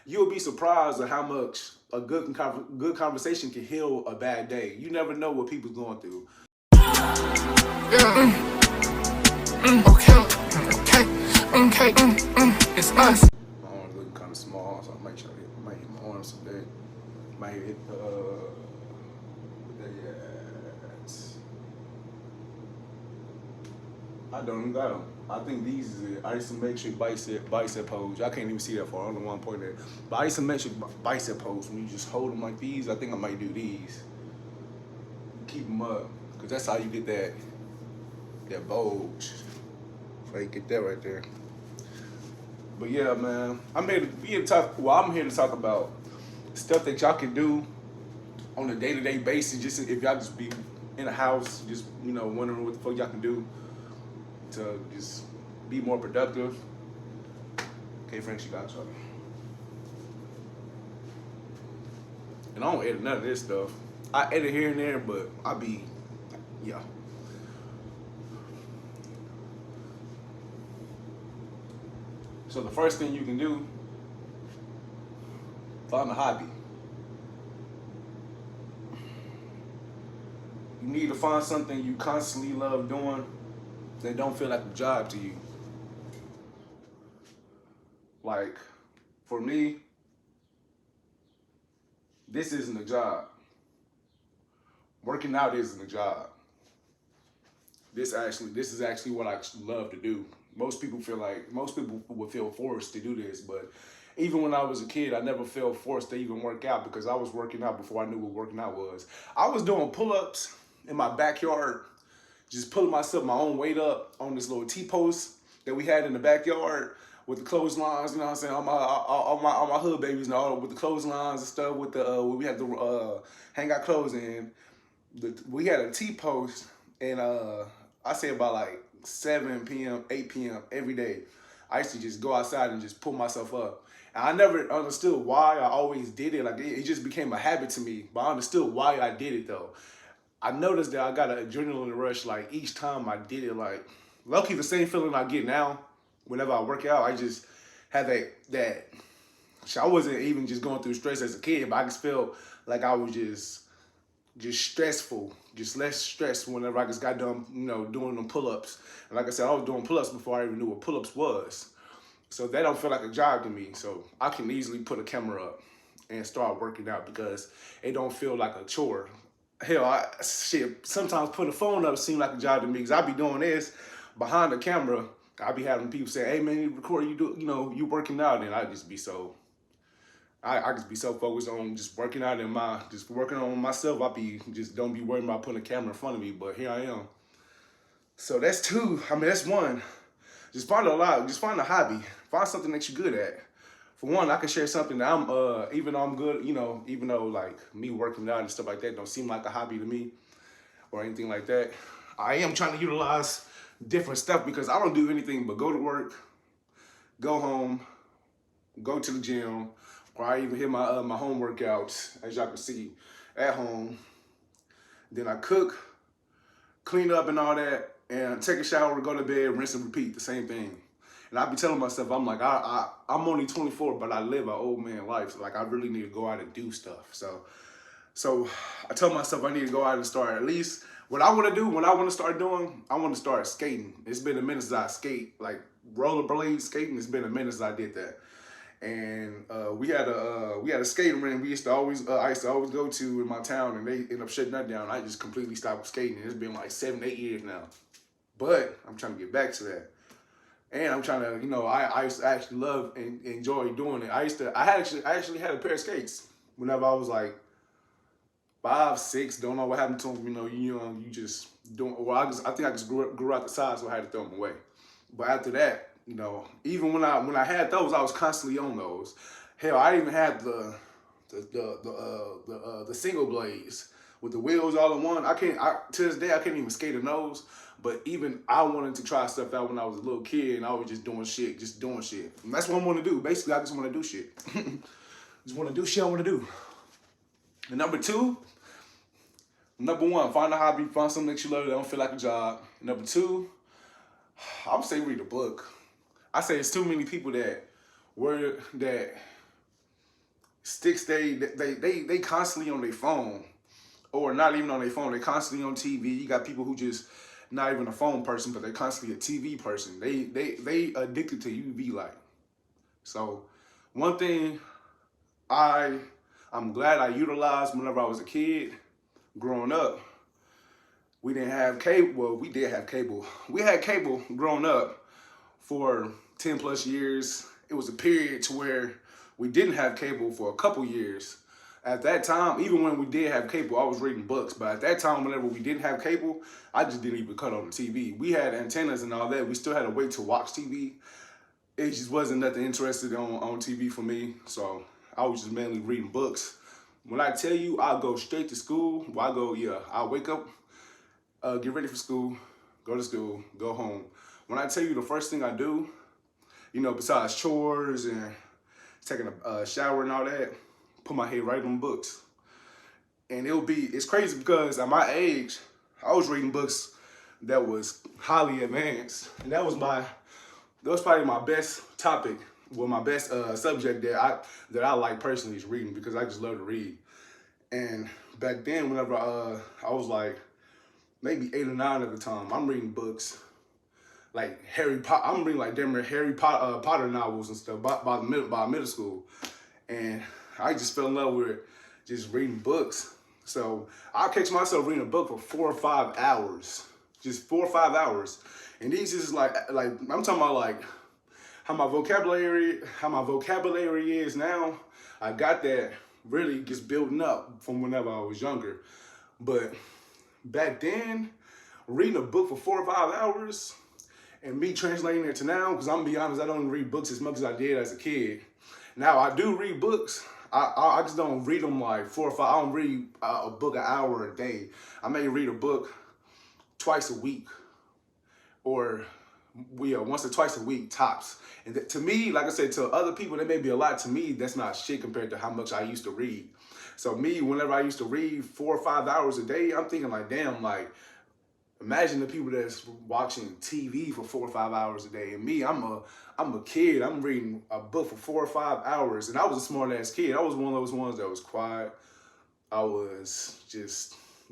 you'll be surprised at how much a good conversation can heal a bad day. You never know what people's going through. Yeah. Okay. Okay. Okay. It's us. My arms looking kind of small, so I might hit my arms someday. Might hit what they at? I don't even got them. I think these is it. Isometric bicep pose. I can't even see that far. I don't know why I'm pointing at. But isometric bicep pose, when you just hold them like these, I think I might do these. Keep them up, because that's how you get that bulge. So you get that right there. But yeah, man, I'm here to talk. Well, I'm here to talk about stuff that y'all can do on a day-to-day basis. Just if y'all just be in the house, just wondering what the fuck y'all can do to just be more productive. Okay, Frank, you got y'all. And I don't edit none of this stuff. I edit here and there, but yeah. So the first thing you can do, find a hobby. You need to find something you constantly love doing that don't feel like a job to you. Like, for me, this isn't a job. Working out isn't a job. This is actually what I love to do. Most people would feel forced to do this, but even when I was a kid, I never felt forced to even work out because I was working out before I knew what working out was. I was doing pull-ups in my backyard, just pulling my own weight up on this little T-post that we had in the backyard with the clotheslines, you know what I'm saying? All my hood babies and all with the clotheslines and stuff with the where we had to hang our clothes in. We had a T-post and I say about like 7 p.m., 8 p.m. every day. I used to just go outside and just pull myself up. And I never understood why I always did it. Like it just became a habit to me. But I understood why I did it though. I noticed that I got an adrenaline rush like each time I did it. Like lucky the same feeling I get now whenever I work out. I just had that. I wasn't even just going through stress as a kid, but I just felt like I was just stressful, just less stress whenever I just got done, doing them pull-ups. And like I said, I was doing pull-ups before I even knew what pull-ups was. So that don't feel like a job to me. So I can easily put a camera up and start working out because it don't feel like a chore. Hell, sometimes putting a phone up seems like a job to me because I be doing this behind the camera. I be having people say, "Hey man, you record, you working out," and I just be so I just be so focused on just working out and just working on myself. I be just don't be worried about putting a camera in front of me. But here I am. So that's two. I mean, that's one. Just find a hobby. Find something that you're good at. For one, I can share something that even though I'm good, even though like me working out and stuff like that don't seem like a hobby to me or anything like that. I am trying to utilize different stuff because I don't do anything but go to work, go home, go to the gym, or I even hit my home workouts, as y'all can see, at home. Then I cook, clean up and all that, and take a shower, go to bed, rinse and repeat, the same thing. And I be telling myself, I'm like, I'm only 24, but I live an old man life. So like I really need to go out and do stuff. So I tell myself I need to go out and start at least what I want to do. When I want to start doing, I want to start skating. It's been a minute since I skate, like rollerblade skating. It's been a minute since I did that. And we had a skating rink I used to always go to in my town, and they ended up shutting that down. I just completely stopped skating. It's been like 7-8 years now, but I'm trying to get back to that. And I'm trying to, I used to actually love and enjoy doing it. I actually had a pair of skates whenever I was like 5, 6. Don't know what happened to them. You just don't. Well, I think I just grew out the size, so I had to throw them away. But after that, even when I had those, I was constantly on those. Hell, I even had the single blades with the wheels all in one. To this day I can't even skate in those. But even I wanted to try stuff out when I was a little kid, and I was just doing shit. And that's what I want to do. Basically, I just want to do shit. Just want to do shit I want to do. And number one, find a hobby, find something that you love that don't feel like a job. Number two, I would say read a book. I say it's too many people that sticks they constantly on their phone, or not even on their phone. They constantly on TV. You got people who just not even a phone person, but they constantly a TV person. They addicted to UV light. So one thing I'm glad I utilized whenever I was a kid, growing up. We didn't have cable. Well, we did have cable. We had cable growing up for 10 plus years. It was a period to where we didn't have cable for a couple years. At that time, even when we did have cable, I was reading books. But at that time, whenever we didn't have cable, I just didn't even cut on the TV. We had antennas and all that. We still had to wait to watch TV. It just wasn't nothing interested on TV for me. So I was just mainly reading books. When I tell you I go straight to school, well, I wake up, get ready for school, go to school, go home. When I tell you the first thing I do, besides chores and taking a shower and all that, put my head right on books. And it's crazy because at my age, I was reading books that was highly advanced. And that was probably my best topic, well, my best subject that I like personally is reading, because I just love to read. And back then, whenever I was like maybe 8 or 9 at the time, I'm reading books like Harry Potter. I'm reading like damn near Harry Potter novels and stuff by middle school, and I just fell in love with just reading books. So I catch myself reading a book for 4 or 5 hours, just 4 or 5 hours, and these is like I'm talking about like how my vocabulary is now. I got that really just building up from whenever I was younger, but back then, reading a book for 4 or 5 hours and me translating it to now, because I'm gonna be honest, I don't read books as much as I did as a kid. Now I do read books. I just don't read them like 4 or 5. I don't read a book an hour a day. I may read a book twice a week, or once or twice a week tops. And to me, like I said, to other people that may be a lot. To me, that's not shit compared to how much I used to read. So me, whenever I used to read 4 or 5 hours a day, I'm thinking like, damn, like, imagine the people that's watching TV for 4 or 5 hours a day. And me, I'm a kid. I'm reading a book for 4 or 5 hours. And I was a smart ass kid. I was one of those ones that was quiet. I was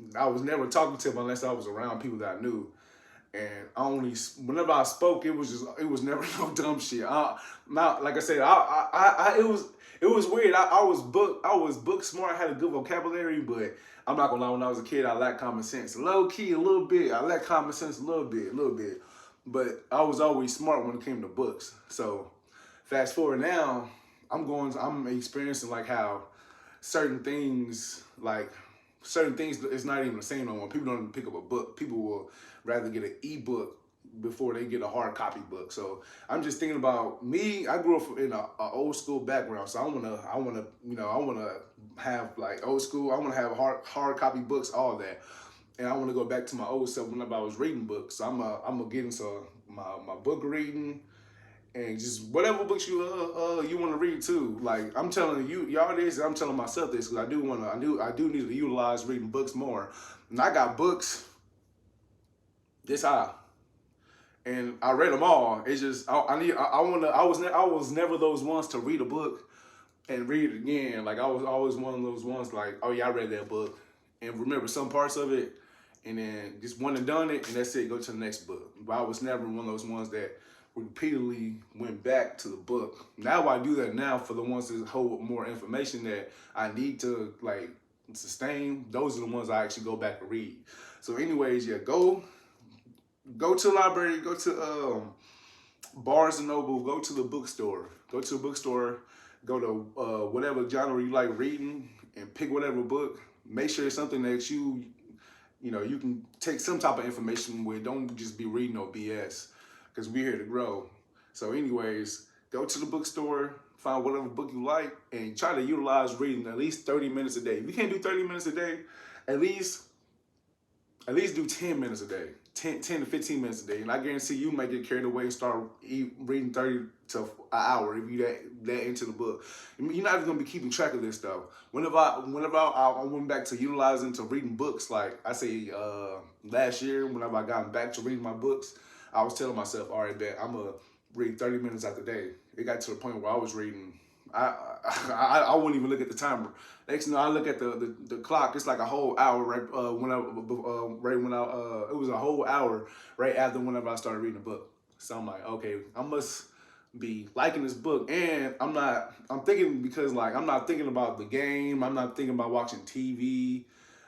never talking to them unless I was around people that I knew. And whenever I spoke, it was never no dumb shit. Like I said, it was weird. I was book smart. I had a good vocabulary, but I'm not gonna lie. When I was a kid, I lacked common sense. Low key, a little bit. I lacked common sense a little bit. But I was always smart when it came to books. So fast forward now, I'm experiencing like how certain things it's not even the same no more. People don't even pick up a book. People will rather get an ebook before they get a hard copy book. So I'm just thinking about me. I grew up in a old school background, so I wanna have like old school. I wanna have hard copy books, all that, and I wanna go back to my old self whenever I was reading books. So I'm gonna get into my book reading. And just whatever books you want to read too. Like I'm telling y'all this, and I'm telling myself this, because I do need to utilize reading books more. And I got books this high, and I read them all. It's just I was never those ones to read a book and read it again. Like I was always one of those ones like, oh yeah, I read that book and remember some parts of it, and then just one and done it, and that's it. Go to the next book. But I was never one of those ones that repeatedly went back to the book. Now I do that now for the ones that hold more information that I need to like sustain. Those are the ones I actually go back and read. So anyways, yeah, go to the library, go to Barnes and Noble, go to the bookstore. Go to whatever genre you like reading and pick whatever book. Make sure it's something that you can take some type of information with. Don't just be reading no BS, because we're here to grow. So anyways, go to the bookstore, find whatever book you like, and try to utilize reading at least 30 minutes a day. If you can't do 30 minutes a day, at least do 10 minutes a day, 10 to 15 minutes a day. And I guarantee you might get carried away and start reading 30 to an hour if you that into the book. You're not even gonna be keeping track of this stuff. Whenever I went back to utilizing to reading books, like I say last year, whenever I got back to reading my books, I was telling myself, all right, bet I'm gonna read 30 minutes out the day. It got to the point where I was reading I wouldn't even look at the timer. Next thing you know, I look at the clock. It's like a whole hour right it was a whole hour right after whenever I started reading the book. So I'm like, okay, I must be liking this book, and I'm thinking because like I'm not thinking about the game. I'm not thinking about watching TV.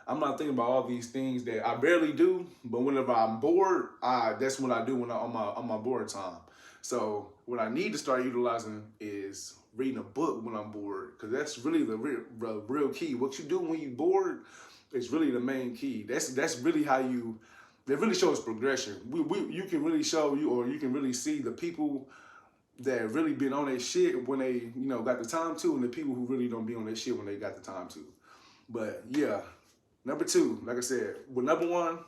I'm not thinking about all these things that I barely do. But whenever I'm bored, that's what I do when on my board time. So what I need to start utilizing is reading a book when I'm bored, because that's really the real key. What you do when you're bored is really the main key. That's really how you. It really shows progression. You can really show you can really see the people that really been on their shit when they got the time to, and the people who really don't be on their shit when they got the time to. But yeah, number 2, like I said, well, number one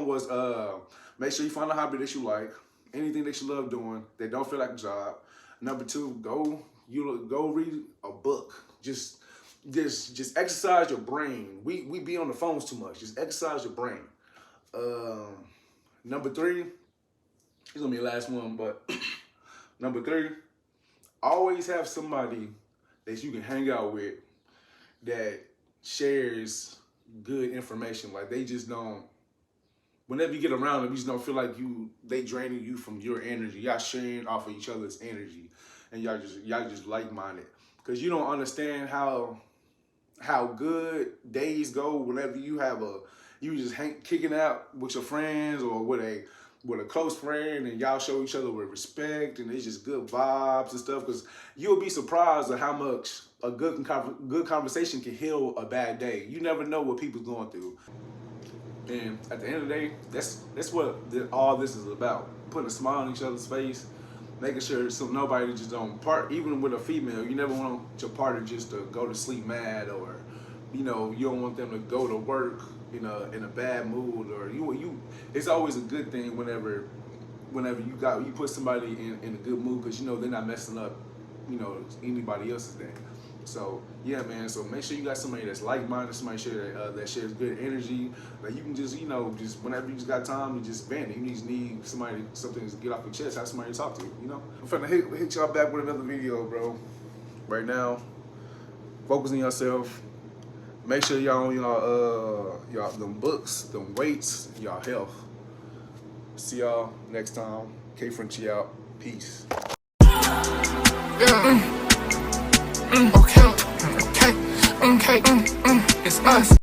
was make sure you find a hobby that you like, anything that you love doing that don't feel like a job. Number 2, go read a book. Just exercise your brain. We be on the phones too much. Just exercise your brain. Number 3, it's gonna be the last one, but number 3, always have somebody that you can hang out with that shares good information. Like they just don't. Whenever you get around them, you just don't feel like they draining you from your energy. Y'all sharing off of each other's energy, and y'all just like-minded. Because you don't understand how good days go whenever you just kicking out with your friends or with a close friend, and y'all show each other with respect, and it's just good vibes and stuff. Because you'll be surprised at how much a good conversation can heal a bad day. You never know what people's going through. And at the end of the day, that's what all this is about. Putting a smile on each other's face, making sure so nobody just don't part. Even with a female, you never want your partner just to go to sleep mad, or you don't want them to go to work in a bad mood, or it's always a good thing whenever you put somebody in a good mood, because they're not messing up anybody else's day. So yeah, man. So make sure you got somebody that's like-minded, somebody that shares good energy. Like you can just just whenever you just got time, you just vent. You just need something to get off your chest. Have somebody to talk to. I'm finna hit y'all back with another video, bro. Right now, focus on yourself. Make sure y'all on y'all them books, them weights, y'all health. See y'all next time. K Frenchie out. Peace. Okay, it's us.